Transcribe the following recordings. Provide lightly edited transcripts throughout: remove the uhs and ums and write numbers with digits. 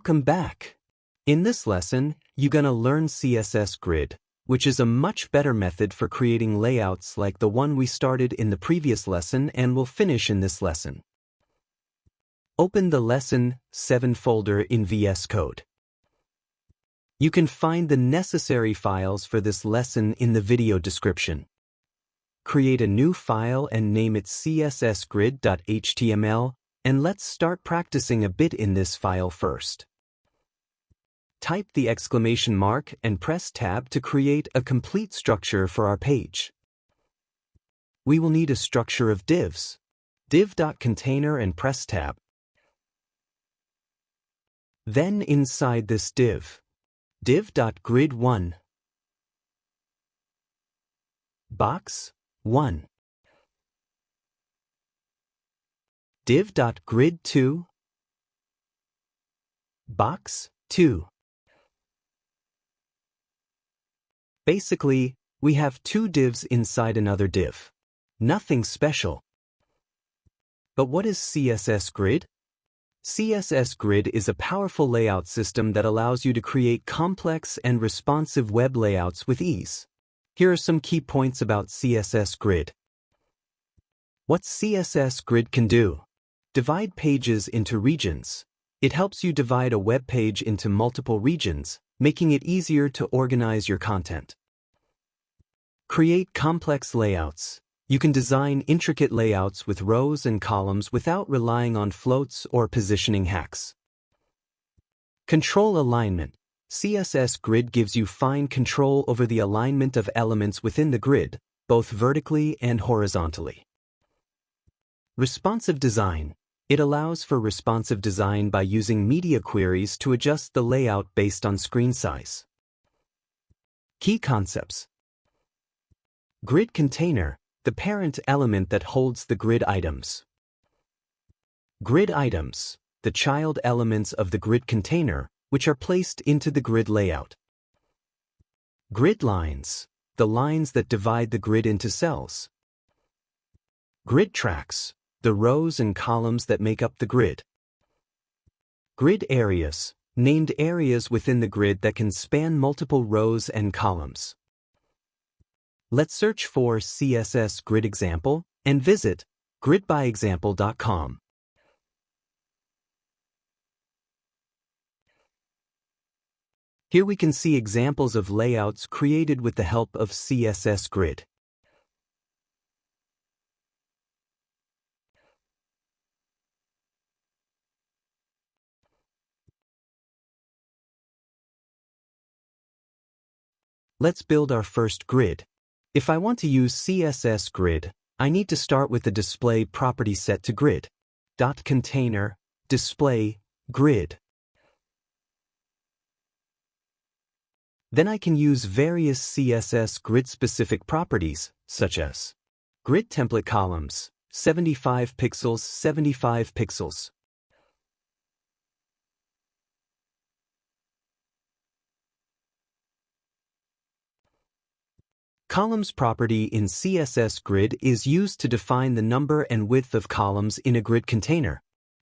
Welcome back. In this lesson, you're gonna learn CSS Grid, which is a much better method for creating layouts like the one we started in the previous lesson and will finish in this lesson. Open the Lesson-7 folder in VS Code. You can find the necessary files for this lesson in the video description. Create a new file and name it cssgrid.html, and let's start practicing a bit in this file first. Type the exclamation mark and press Tab to create a complete structure for our page. We will need a structure of divs. Div.container and press Tab. Then inside this div, div.grid1, box 1, div.grid2, box 2. Basically, we have two divs inside another div. Nothing special. But what is CSS Grid? CSS Grid is a powerful layout system that allows you to create complex and responsive web layouts with ease. Here are some key points about CSS Grid. What CSS Grid can do: divide pages into regions. It helps you divide a web page into multiple regions, making it easier to organize your content. Create complex layouts. You can design intricate layouts with rows and columns without relying on floats or positioning hacks. Control alignment. CSS Grid gives you fine control over the alignment of elements within the grid, both vertically and horizontally. Responsive design. It allows for responsive design by using media queries to adjust the layout based on screen size. Key concepts. Grid container, the parent element that holds the grid items. Grid items, the child elements of the grid container, which are placed into the grid layout. Grid lines, the lines that divide the grid into cells. Grid tracks, the rows and columns that make up the grid. Grid areas, named areas within the grid that can span multiple rows and columns. Let's search for CSS Grid example and visit gridbyexample.com. Here we can see examples of layouts created with the help of CSS Grid. Let's build our first grid. If I want to use CSS Grid, I need to start with the display property set to grid. .container, display, grid. Then I can use various CSS Grid-specific properties, such as grid template columns, 75 pixels, 75 pixels. Columns property in CSS Grid is used to define the number and width of columns in a grid container.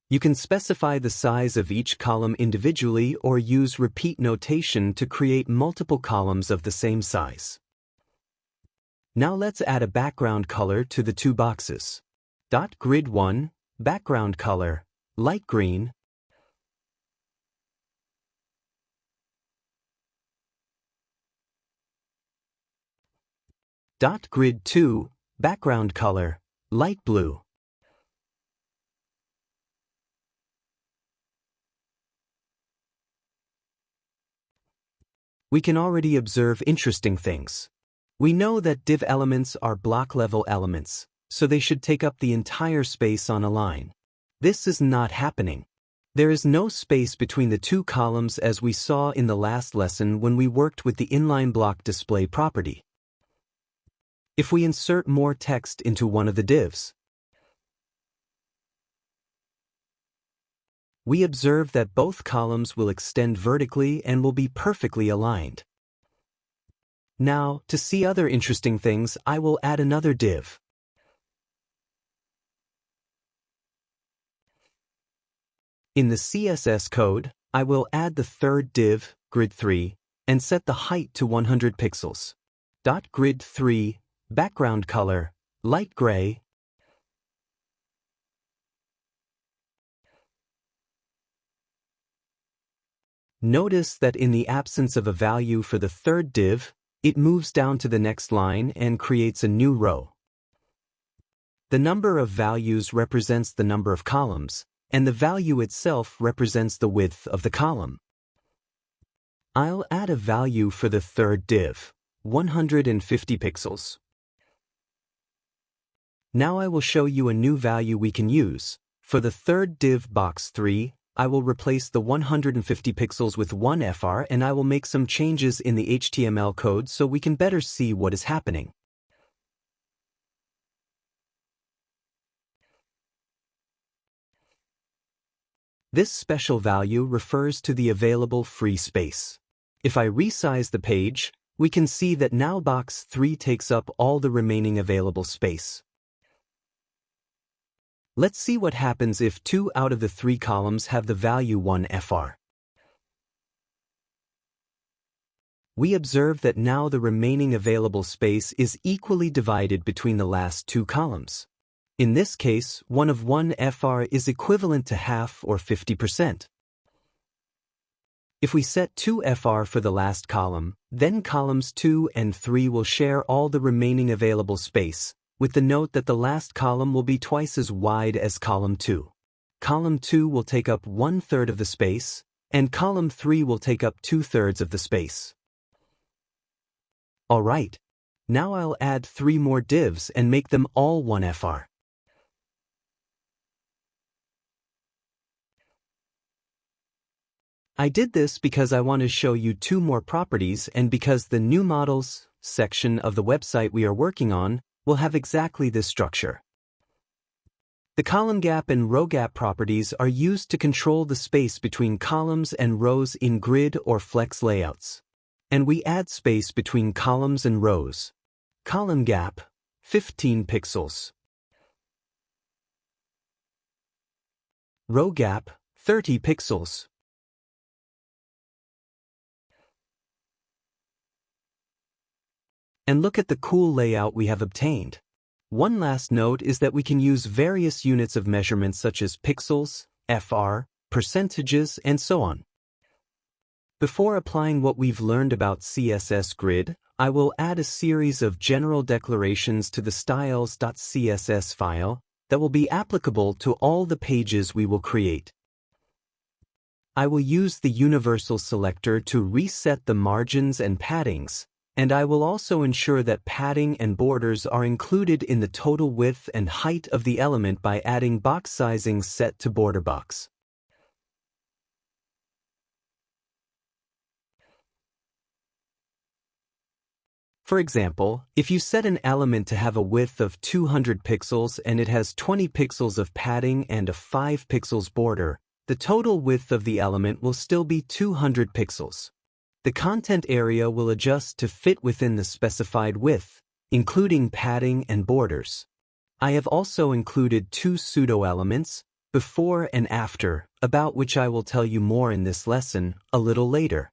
You can specify the size of each column individually or use repeat notation to create multiple columns of the same size. Now let's add a background color to the two boxes. .grid1, background color, light green. .grid2, background color, light blue. We can already observe interesting things. We know that div elements are block-level elements, so they should take up the entire space on a line. This is not happening. There is no space between the two columns as we saw in the last lesson when we worked with the inline block display property. If we insert more text into one of the divs, we observe that both columns will extend vertically and will be perfectly aligned. Now, to see other interesting things, I will add another div. In the CSS code, I will add the third div, grid 3, and set the height to 100 pixels. Grid 3, background color, light gray. Notice that in the absence of a value for the third div, it moves down to the next line and creates a new row. The number of values represents the number of columns, and the value itself represents the width of the column. I'll add a value for the third div, 150 pixels. Now I will show you a new value we can use. For the third div box 3, I will replace the 150 pixels with 1fr, and I will make some changes in the HTML code so we can better see what is happening. This special value refers to the available free space. If I resize the page, we can see that now box 3 takes up all the remaining available space. Let's see what happens if 2 out of the 3 columns have the value 1fr. We observe that now the remaining available space is equally divided between the last 2 columns. In this case, 1 of 1fr is equivalent to half or 50%. If we set 2fr for the last column, then columns 2 and 3 will share all the remaining available space, with the note that the last column will be twice as wide as column 2. Column 2 will take up 1/3 of the space, and column 3 will take up 2/3 of the space. Alright, now I'll add 3 more divs and make them all 1fr. I did this because I want to show you 2 more properties and because the new models section of the website we are working on will have exactly this structure. The column gap and row gap properties are used to control the space between columns and rows in grid or flex layouts. And we add space between columns and rows. Column gap, 15 pixels. Row gap, 30 pixels. And look at the cool layout we have obtained. One last note is that we can use various units of measurement such as pixels, fr, percentages, and so on. Before applying what we've learned about CSS Grid, I will add a series of general declarations to the styles.css file that will be applicable to all the pages we will create. I will use the universal selector to reset the margins and paddings, and I will also ensure that padding and borders are included in the total width and height of the element by adding box sizing set to border box. For example, if you set an element to have a width of 200 pixels and it has 20 pixels of padding and a 5 pixels border, the total width of the element will still be 200 pixels. The content area will adjust to fit within the specified width, including padding and borders. I have also included 2 pseudo-elements, before and after, about which I will tell you more in this lesson a little later.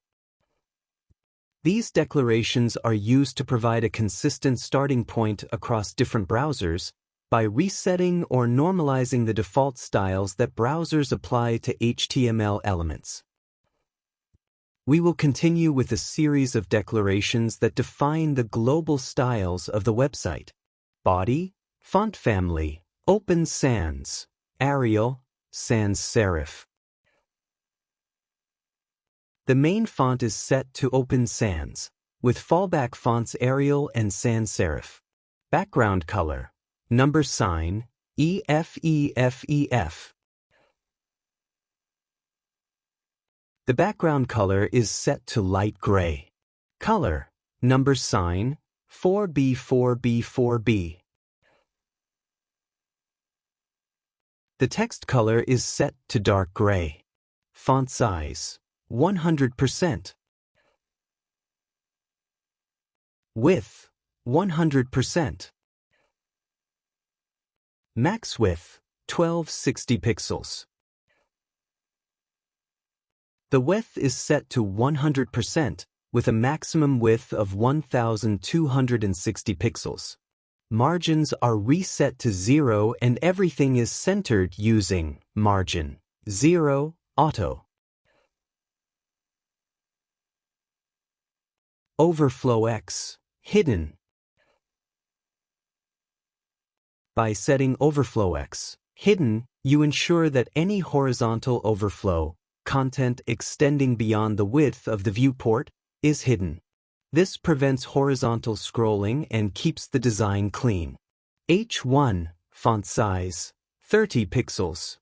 These declarations are used to provide a consistent starting point across different browsers by resetting or normalizing the default styles that browsers apply to HTML elements. We will continue with a series of declarations that define the global styles of the website: body, font family, open sans, Arial, sans serif. The main font is set to open sans, with fallback fonts Arial and sans serif. Background color, number sign, EFEFEF. The background color is set to light gray. Color, number sign, 4B4B4B. The text color is set to dark gray. Font size, 100%. Width, 100%. Max width, 1260 pixels. The width is set to 100%, with a maximum width of 1260 pixels. Margins are reset to 0 and everything is centered using Margin 0 Auto. Overflow X Hidden. By setting Overflow X Hidden, you ensure that any horizontal overflow, content extending beyond the width of the viewport, is hidden. This prevents horizontal scrolling and keeps the design clean. H1 Font size 30 pixels.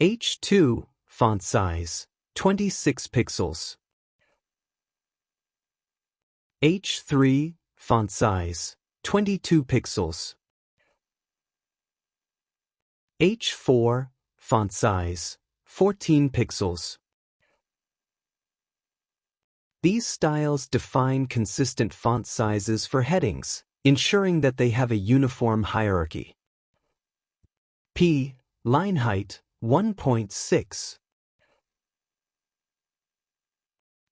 H2 Font size 26 pixels. H3 Font size 22 pixels. H4 Font size 14 pixels. These styles define consistent font sizes for headings, ensuring that they have a uniform hierarchy. P. Line height 1.6.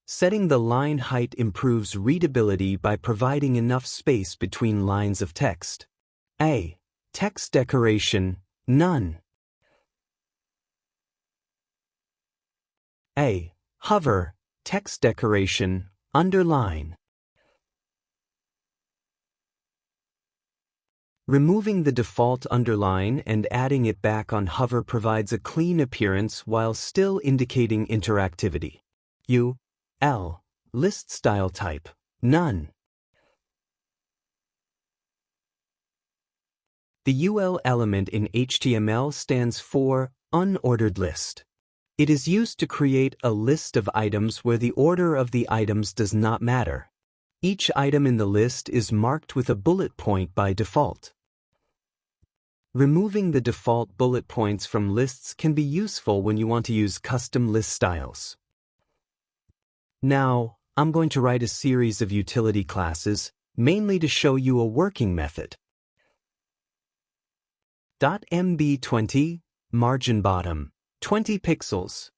Setting the line height improves readability by providing enough space between lines of text. A. Text decoration none. A. Hover text decoration underline. Removing the default underline and adding it back on hover provides a clean appearance while still indicating interactivity. U. L. List style type none. The UL element in HTML stands for unordered list. It is used to create a list of items where the order of the items does not matter. Each item in the list is marked with a bullet point by default. Removing the default bullet points from lists can be useful when you want to use custom list styles. Now, I'm going to write a series of utility classes, mainly to show you a working method. .mb20 margin bottom 20 pixels.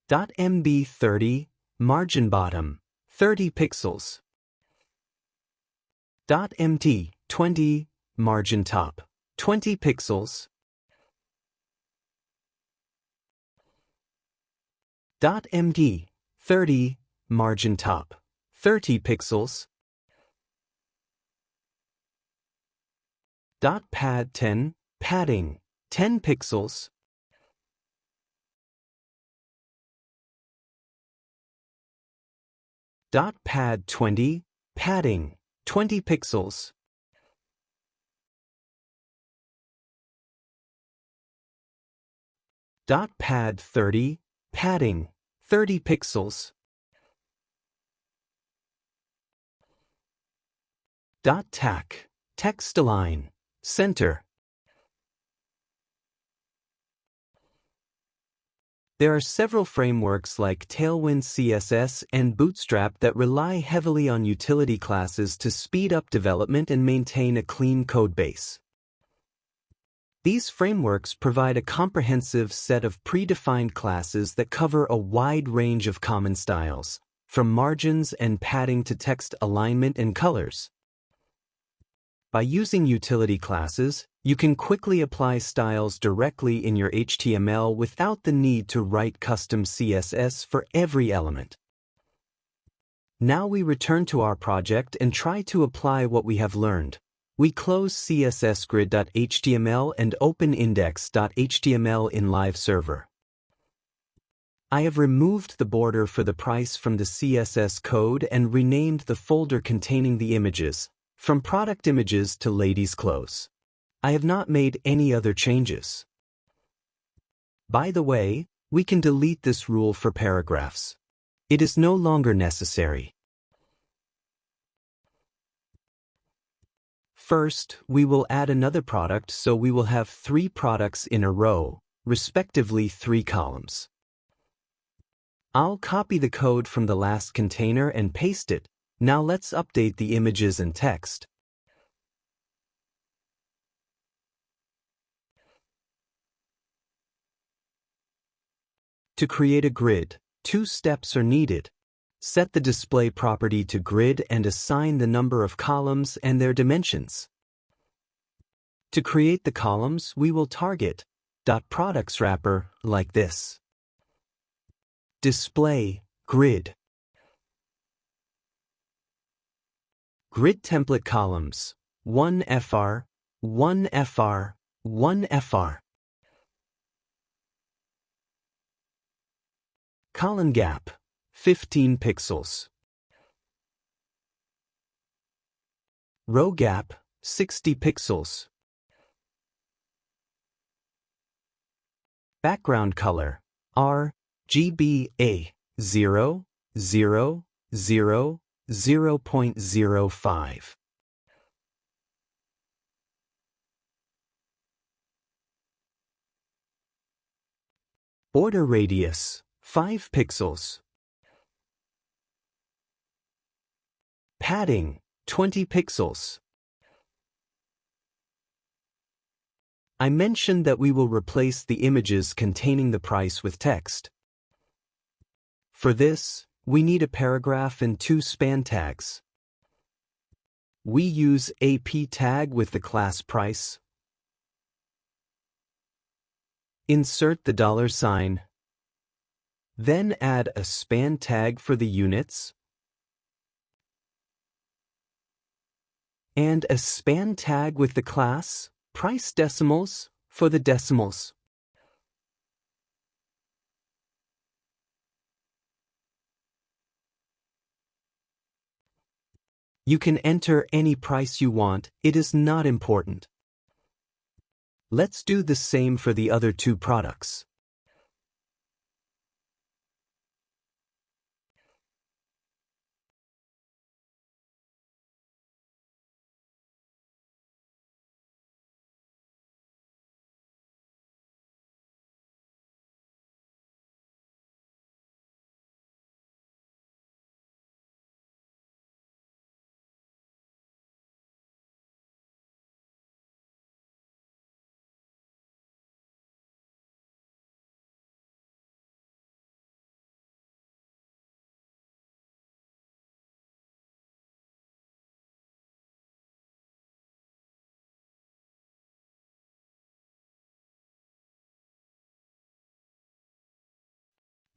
.mb30 margin bottom 30 pixels. .mt20 margin top 20 pixels. .md30 margin top 30 pixels. .pad10 padding 10 pixels. .pad20 padding 20 pixels. .pad30 padding 30 pixels. .tac text align center. There are several frameworks like Tailwind CSS and Bootstrap that rely heavily on utility classes to speed up development and maintain a clean code base. These frameworks provide a comprehensive set of predefined classes that cover a wide range of common styles, from margins and padding to text alignment and colors. By using utility classes, you can quickly apply styles directly in your HTML without the need to write custom CSS for every element. Now we return to our project and try to apply what we have learned. We close cssgrid.html and open index.html in Live Server. I have removed the border for the price from the CSS code and renamed the folder containing the images, from product images to ladies' clothes. I have not made any other changes. By the way, we can delete this rule for paragraphs. It is no longer necessary. First, we will add another product, so we will have 3 products in a row, respectively 3 columns. I'll copy the code from the last container and paste it. Now let's update the images and text. To create a grid, 2 steps are needed. Set the display property to grid and assign the number of columns and their dimensions. To create the columns, we will target .products wrapper like this. Display grid. Grid template columns 1 FR, 1 FR, 1 FR. Column gap 15 pixels. Row gap 60 pixels. Background color RGBA 0, 0, 0, 0.05. Border radius 5 pixels. Padding 20 pixels. I mentioned that we will replace the images containing the price with text. For this, we need a paragraph and 2 span tags. We use AP tag with the class price. Insert the $sign. Then add a span tag for the units and a span tag with the class price decimals for the decimals. You can enter any price you want, it is not important. Let's do the same for the other 2 products.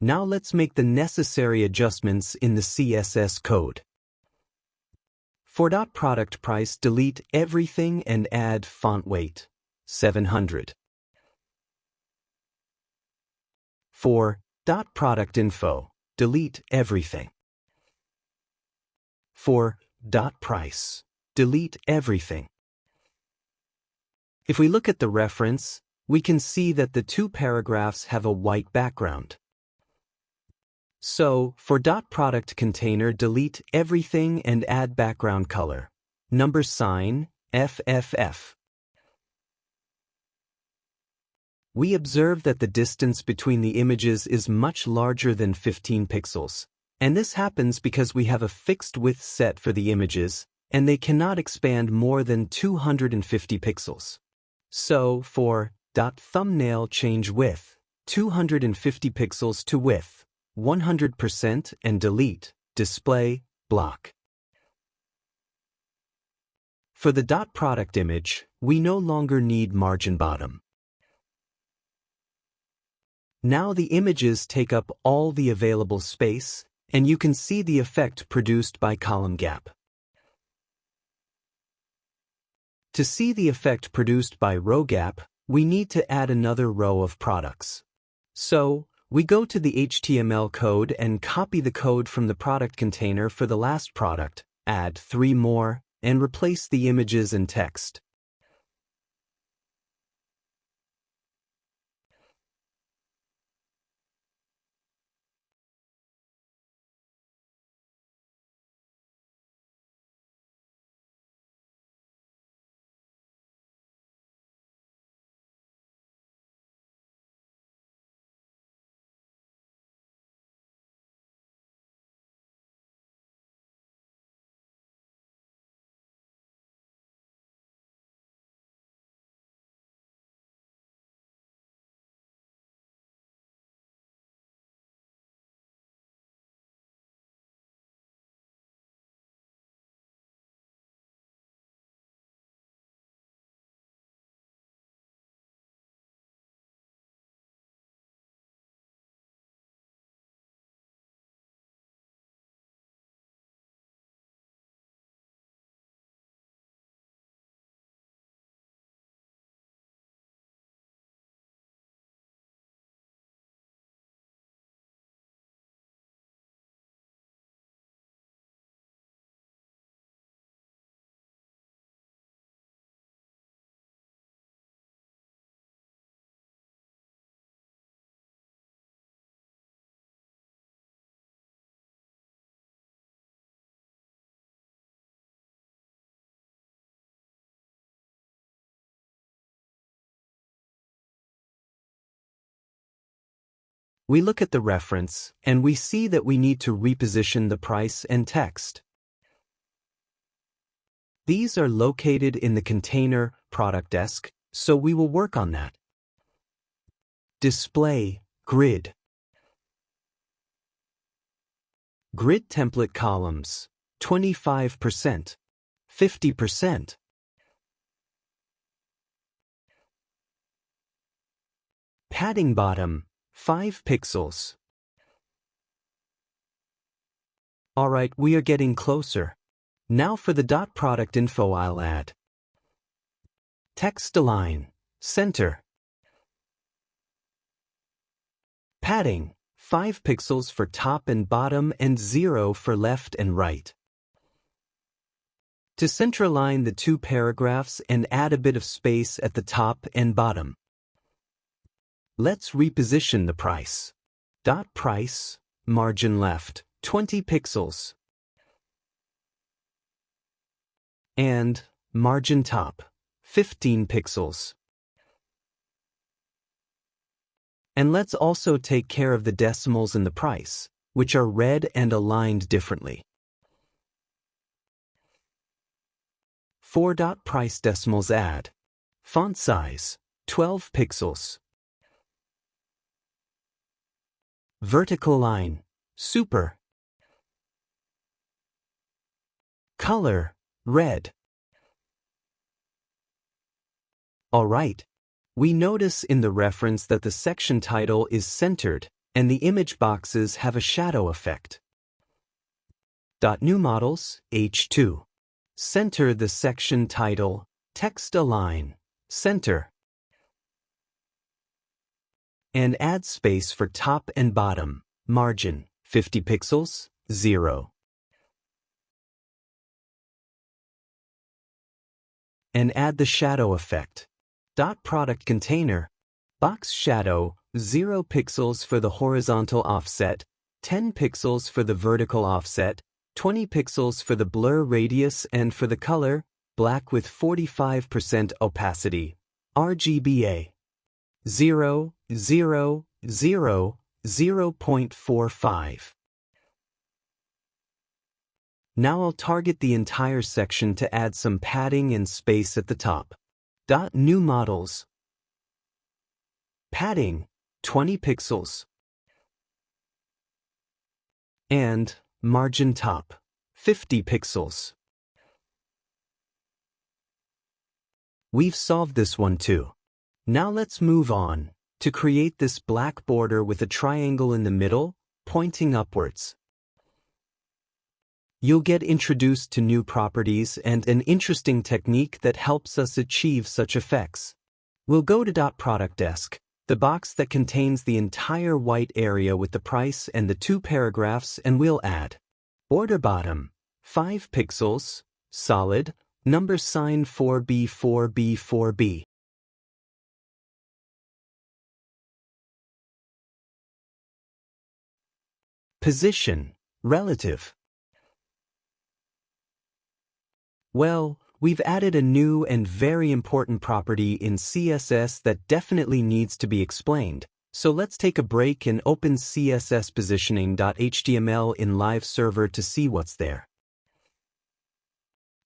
Now let's make the necessary adjustments in the CSS code. For .product price, delete everything and add font weight 700. For .product info, delete everything. For .price, delete everything. If we look at the reference, we can see that the 2 paragraphs have a white background. So, for .product container, delete everything and add background color. $sign, FFF. We observe that the distance between the images is much larger than 15 pixels. And this happens because we have a fixed width set for the images, and they cannot expand more than 250 pixels. So, for .thumbnail, change width 250 pixels to width 100% and delete display block. For the .product image, we no longer need margin bottom. Now the images take up all the available space, and you can see the effect produced by column gap. To see the effect produced by row gap, we need to add another row of products. So, we go to the HTML code and copy the code from the product container for the last product, add 3 more, and replace the images and text. We look at the reference, and we see that we need to reposition the price and text. These are located in the container product desk, so we will work on that. Display grid. Grid template columns, 25%, 50%. Padding bottom, 5 pixels. Alright, we are getting closer. Now for the dot product info I'll add. Text align, center. Padding, 5 pixels for top and bottom and 0 for left and right. To center-align the two paragraphs and add a bit of space at the top and bottom. Let's reposition the price. Dot price, margin left, 20 pixels. And margin top, 15 pixels. And let's also take care of the decimals in the price, which are read and aligned differently. 4 dot price decimals add. Font size, 12 pixels. Vertical line, super. Color, red. Alright. We notice in the reference that the section title is centered and the image boxes have a shadow effect. New models, H2. Center the section title, text align, center. And add space for top and bottom, margin, 50 pixels, 0. And add the shadow effect. Dot product container, box shadow, 0 pixels for the horizontal offset, 10 pixels for the vertical offset, 20 pixels for the blur radius, and for the color, black with 45% opacity, RGBA, 0, 0, 0, 0.45. Now I'll target the entire section to add some padding and space at the top. New models. Padding, 20 pixels. And margin top, 50 pixels. We've solved this one too. Now let's move on to create this black border with a triangle in the middle, pointing upwards. You'll get introduced to new properties and an interesting technique that helps us achieve such effects. We'll go to Dot Product Desk, the box that contains the entire white area with the price and the two paragraphs, and we'll add border bottom, 5 pixels, solid, number sign 4B, 4B, 4B. Position, relative. Well, we've added a new and very important property in CSS that definitely needs to be explained. So let's take a break and open CSS positioning.html in live server to see what's there.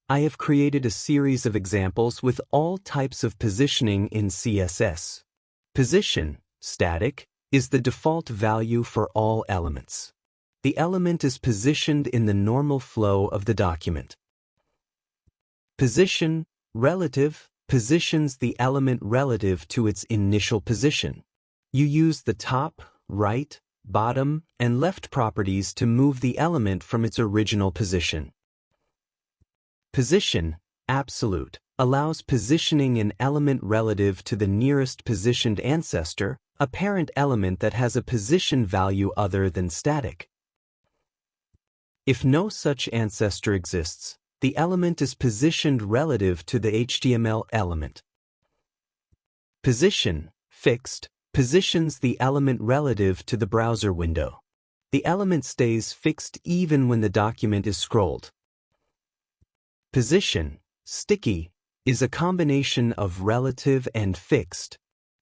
I have created a series of examples with all types of positioning in CSS. Position, static, is the default value for all elements. The element is positioned in the normal flow of the document. Position, relative, positions the element relative to its initial position. You use the top, right, bottom, and left properties to move the element from its original position. Position, absolute, allows positioning an element relative to the nearest positioned ancestor, a parent element that has a position value other than static. If no such ancestor exists, the element is positioned relative to the HTML element. Position, fixed, positions the element relative to the browser window. The element stays fixed even when the document is scrolled. Position, sticky, is a combination of relative and fixed.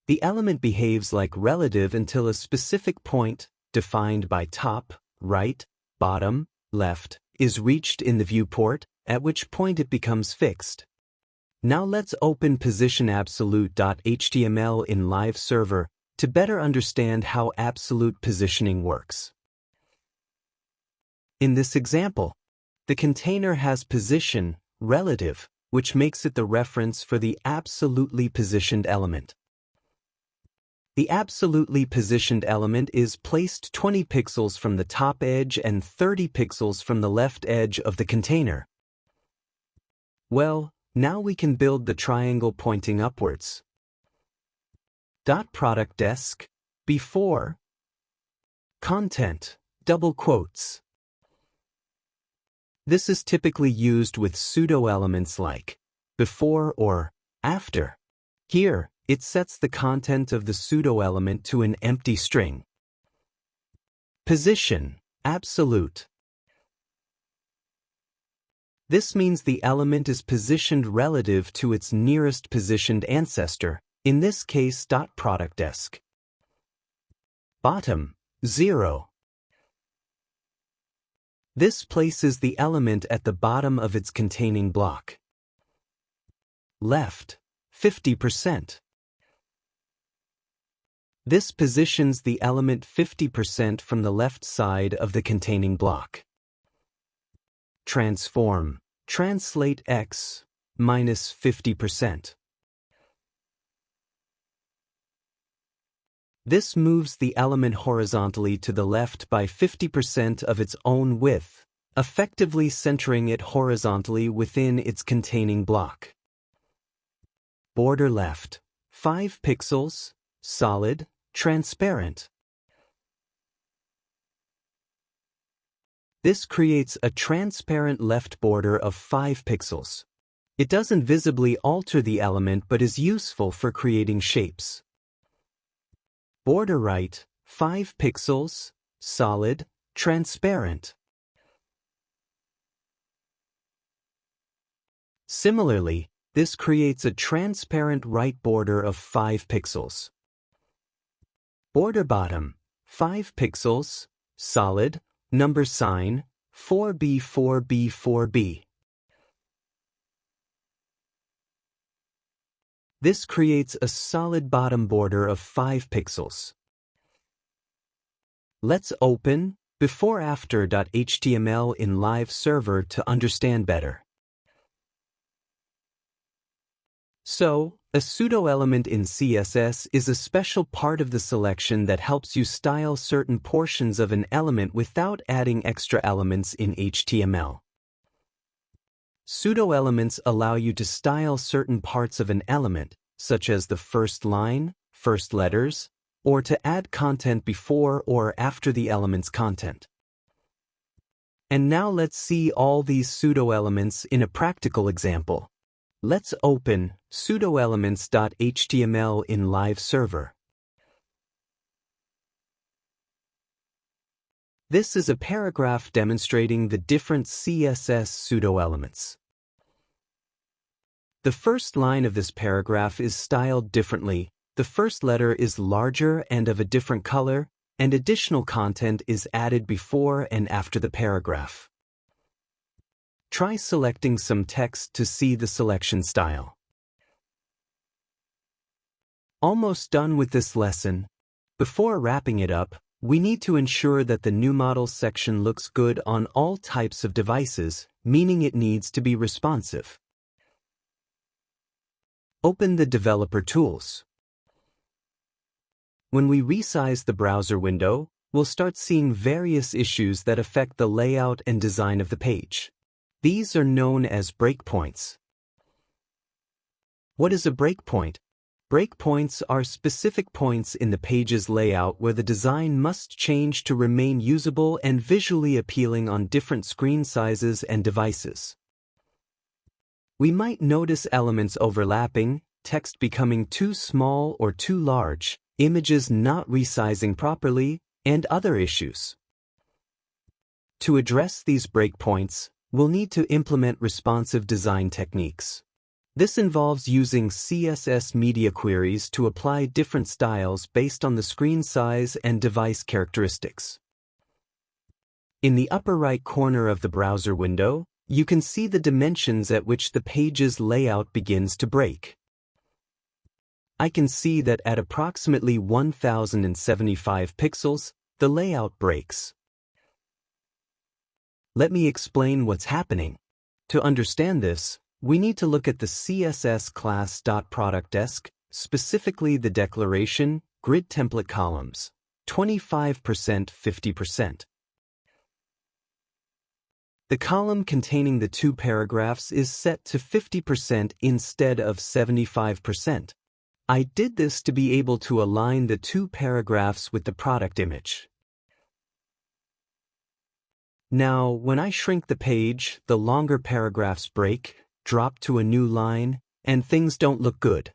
The element behaves like relative until a specific point, defined by top, right, bottom, left, is reached in the viewport, at which point it becomes fixed. Now let's open positionAbsolute.html in Live Server to better understand how absolute positioning works. In this example, the container has position, relative, which makes it the reference for the absolutely positioned element. The absolutely positioned element is placed 20 pixels from the top edge and 30 pixels from the left edge of the container. Well, now we can build the triangle pointing upwards. Product desk, before, content, double quotes. This is typically used with pseudo-elements like before or after. Here, it sets the content of the pseudo-element to an empty string. Position, absolute. This means the element is positioned relative to its nearest positioned ancestor, in this case .product desk. Bottom, 0. This places the element at the bottom of its containing block. Left, 50%. This positions the element 50% from the left side of the containing block. Transform, translate x, minus 50%. This moves the element horizontally to the left by 50% of its own width, effectively centering it horizontally within its containing block. Border left, 5 pixels, solid, transparent. This creates a transparent left border of 5 pixels. It doesn't visibly alter the element but is useful for creating shapes. Border right, 5 pixels, solid, transparent. Similarly, this creates a transparent right border of 5 pixels. Border bottom, 5 pixels, solid, number sign, 4B, 4B, 4B. This creates a solid bottom border of 5 pixels. Let's open beforeafter.html in Live Server to understand better. So, a pseudo-element in CSS is a special part of the selection that helps you style certain portions of an element without adding extra elements in HTML. Pseudo-elements allow you to style certain parts of an element, such as the first line, first letters, or to add content before or after the element's content. And now let's see all these pseudo-elements in a practical example. Let's open pseudoelements.html in Live Server. This is a paragraph demonstrating the different CSS pseudo-elements. The first line of this paragraph is styled differently. The first letter is larger and of a different color, and additional content is added before and after the paragraph. Try selecting some text to see the selection style. Almost done with this lesson. Before wrapping it up, we need to ensure that the New Models section looks good on all types of devices, meaning it needs to be responsive. Open the Developer Tools. When we resize the browser window, we'll start seeing various issues that affect the layout and design of the page. These are known as breakpoints. What is a breakpoint? Breakpoints are specific points in the page's layout where the design must change to remain usable and visually appealing on different screen sizes and devices. We might notice elements overlapping, text becoming too small or too large, images not resizing properly, and other issues. To address these breakpoints, we'll need to implement responsive design techniques. This involves using CSS media queries to apply different styles based on the screen size and device characteristics. In the upper right corner of the browser window, you can see the dimensions at which the page's layout begins to break. I can see that at approximately 1075 pixels, the layout breaks. Let me explain what's happening. To understand this, we need to look at the CSS class.productDesc, specifically the declaration, grid template columns, 25%, 50%. The column containing the two paragraphs is set to 50% instead of 75%. I did this to be able to align the two paragraphs with the product image. Now, when I shrink the page, the longer paragraphs break, drop to a new line, and things don't look good.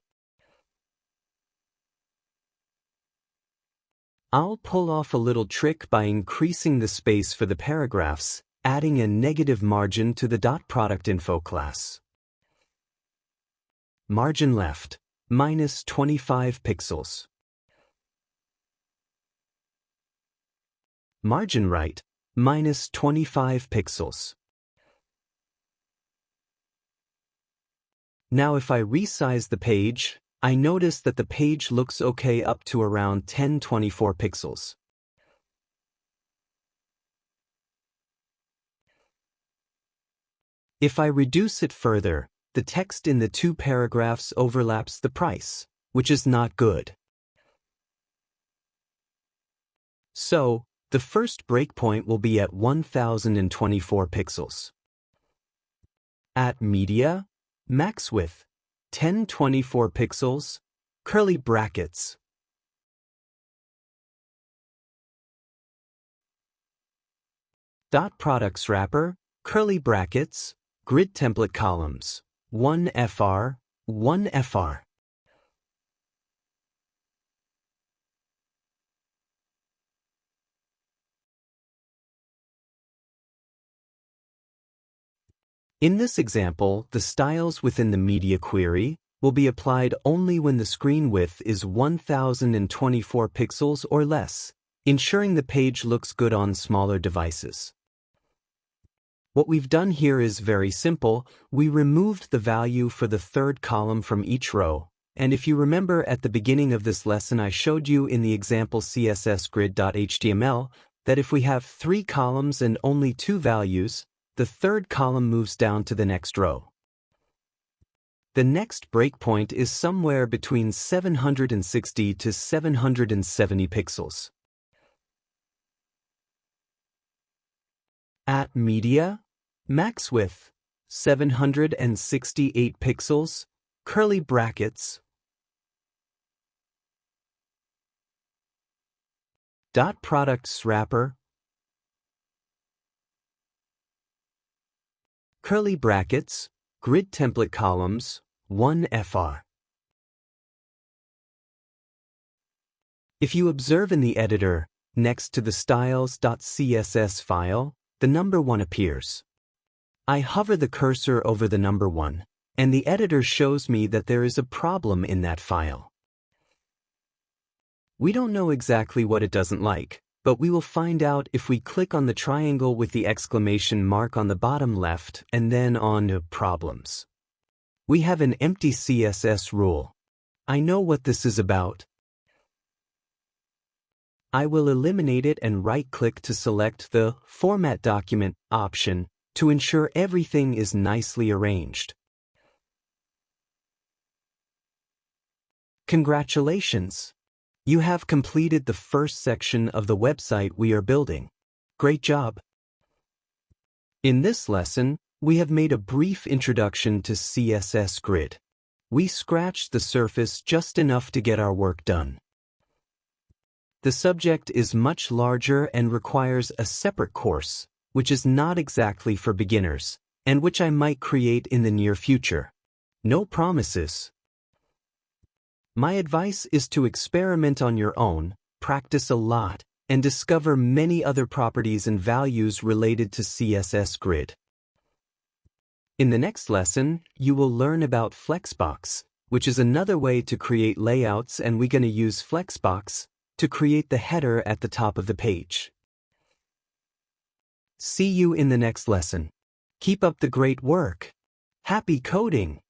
I'll pull off a little trick by increasing the space for the paragraphs, adding a negative margin to the .productInfo class. Margin left, minus 25 pixels. Margin right, minus 25 pixels. Now if I resize the page, I notice that the page looks okay up to around 1024 pixels. If I reduce it further, the text in the two paragraphs overlaps the price, which is not good. So, the first breakpoint will be at 1024 pixels. At Media, Max Width, 1024 pixels, curly brackets. .products wrapper, curly brackets, grid template columns, 1FR, 1FR. In this example, the styles within the media query will be applied only when the screen width is 1024 pixels or less, ensuring the page looks good on smaller devices. What we've done here is very simple. We removed the value for the third column from each row, and if you remember at the beginning of this lesson I showed you in the example CSSGrid.html that if we have 3 columns and only 2 values, the third column moves down to the next row. The next breakpoint is somewhere between 760 to 770 pixels. At Media, Max Width, 768 pixels, curly brackets. .products wrapper, curly brackets, grid template columns, 1FR. If you observe in the editor, next to the styles.css file, the number 1 appears. I hover the cursor over the number 1, and the editor shows me that there is a problem in that file. We don't know exactly what it doesn't like, but we will find out if we click on the triangle with the exclamation mark on the bottom left and then on Problems. We have an empty CSS rule. I know what this is about. I will eliminate it and right-click to select the Format Document option to ensure everything is nicely arranged. Congratulations! You have completed the first section of the website we are building. Great job! In this lesson, we have made a brief introduction to CSS Grid. We scratched the surface just enough to get our work done. The subject is much larger and requires a separate course, which is not exactly for beginners, and which I might create in the near future. No promises. My advice is to experiment on your own, practice a lot, and discover many other properties and values related to CSS Grid. In the next lesson, you will learn about Flexbox, which is another way to create layouts, and we're going to use Flexbox to create the header at the top of the page. See you in the next lesson. Keep up the great work. Happy coding!